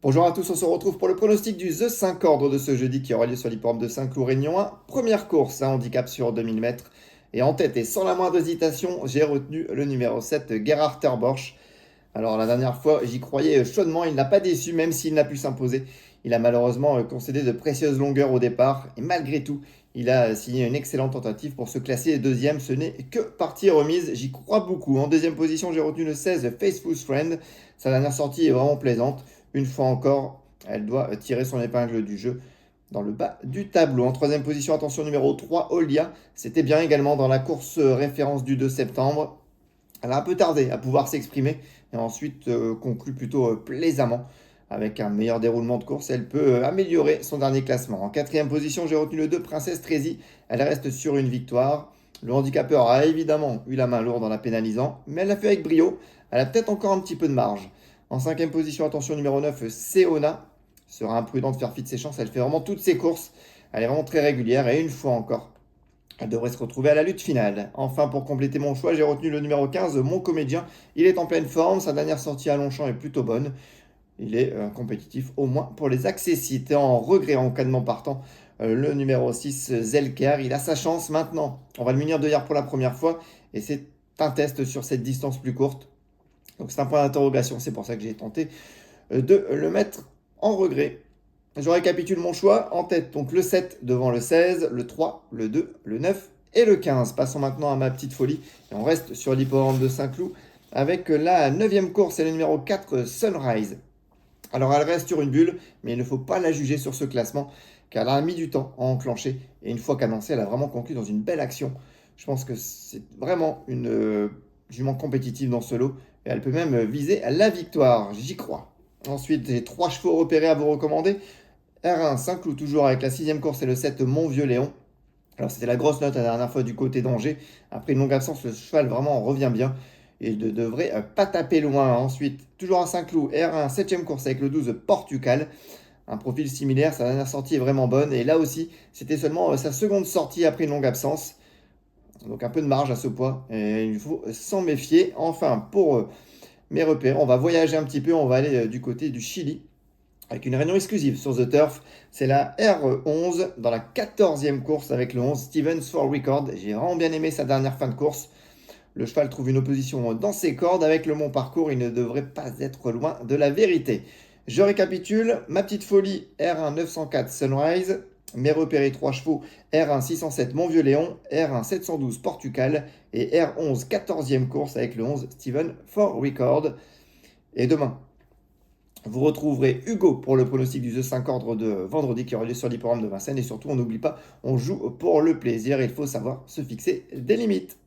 Bonjour à tous, on se retrouve pour le pronostic du The 5 ordre de ce jeudi qui aura lieu sur l'hippodrome de Saint-Cloud Réunion 1. Première course, un handicap sur 2000 mètres. Et en tête et sans la moindre hésitation, j'ai retenu le numéro 7, Gerhard Terborch. Alors la dernière fois, j'y croyais chaudement, il n'a pas déçu même s'il n'a pu s'imposer. Il a malheureusement concédé de précieuses longueurs au départ et malgré tout, il a signé une excellente tentative pour se classer deuxième. Ce n'est que partie remise, j'y crois beaucoup. En deuxième position, j'ai retenu le 16, Faithful Friend. Sa dernière sortie est vraiment plaisante. Une fois encore, elle doit tirer son épingle du jeu dans le bas du tableau. En troisième position, attention numéro 3, Olia. C'était bien également dans la course référence du 2 septembre. Elle a un peu tardé à pouvoir s'exprimer et ensuite conclut plutôt plaisamment. Avec un meilleur déroulement de course, elle peut améliorer son dernier classement. En quatrième position, j'ai retenu le 2 Princesse Trézy. Elle reste sur une victoire. Le handicapeur a évidemment eu la main lourde en la pénalisant, mais elle l'a fait avec brio. Elle a peut-être encore un petit peu de marge. En cinquième position, attention numéro 9, Seona. Sera imprudent de faire fi de ses chances. Elle fait vraiment toutes ses courses. Elle est vraiment très régulière et une fois encore, elle devrait se retrouver à la lutte finale. Enfin, pour compléter mon choix, j'ai retenu le numéro 15, Mon Comédien. Il est en pleine forme, sa dernière sortie à Longchamp est plutôt bonne. Il est compétitif au moins pour les accessites. Et en regret, en cas de non partant, le numéro 6, Zelker. Il a sa chance maintenant. On va le munir de hier pour la première fois. Et c'est un test sur cette distance plus courte. Donc c'est un point d'interrogation. C'est pour ça que j'ai tenté de le mettre en regret. Je récapitule mon choix. En tête, donc le 7 devant le 16, le 3, le 2, le 9 et le 15. Passons maintenant à ma petite folie. Et on reste sur l'hippodrome de Saint-Cloud avec la 9e course et le numéro 4, Sunrise. Alors elle reste sur une bulle, mais il ne faut pas la juger sur ce classement, car elle a mis du temps à enclencher. Et une fois qu'annoncée, elle a vraiment conclu dans une belle action. Je pense que c'est vraiment une jument compétitive dans ce lot. Et elle peut même viser la victoire. J'y crois. Ensuite, j'ai 3 chevaux repérés à vous recommander. R1, Saint-Cloud, toujours avec la 6e course et le 7, Mont-Vieux-Léon. Alors c'était la grosse note la dernière fois du côté d'Angers. Après une longue absence, le cheval vraiment revient bien. Et il ne devrait pas taper loin. Ensuite, toujours à Saint-Cloud, R1, 7e course avec le 12, Portugal. Un profil similaire, sa dernière sortie est vraiment bonne. Et là aussi, c'était seulement sa seconde sortie après une longue absence. Donc un peu de marge à ce poids. Et il faut s'en méfier. Enfin, pour mes repères, on va voyager un petit peu. On va aller du côté du Chili avec une réunion exclusive sur The Turf. C'est la R11 dans la 14e course avec le 11 Stevens for Record. J'ai vraiment bien aimé sa dernière fin de course. Le cheval trouve une opposition dans ses cordes. Avec le bon parcours, il ne devrait pas être loin de la vérité. Je récapitule. Ma petite folie, R1 904 Sunrise. Mes repérés 3 chevaux, R1 607 Mont-Vieux-Léon, R1 712 Portugal et R11 14e course avec le 11 Steven for Record. Et demain, vous retrouverez Hugo pour le pronostic du The 5 ordre de vendredi qui aura lieu sur l'hippodrome de Vincennes. Et surtout, on n'oublie pas, on joue pour le plaisir. Il faut savoir se fixer des limites.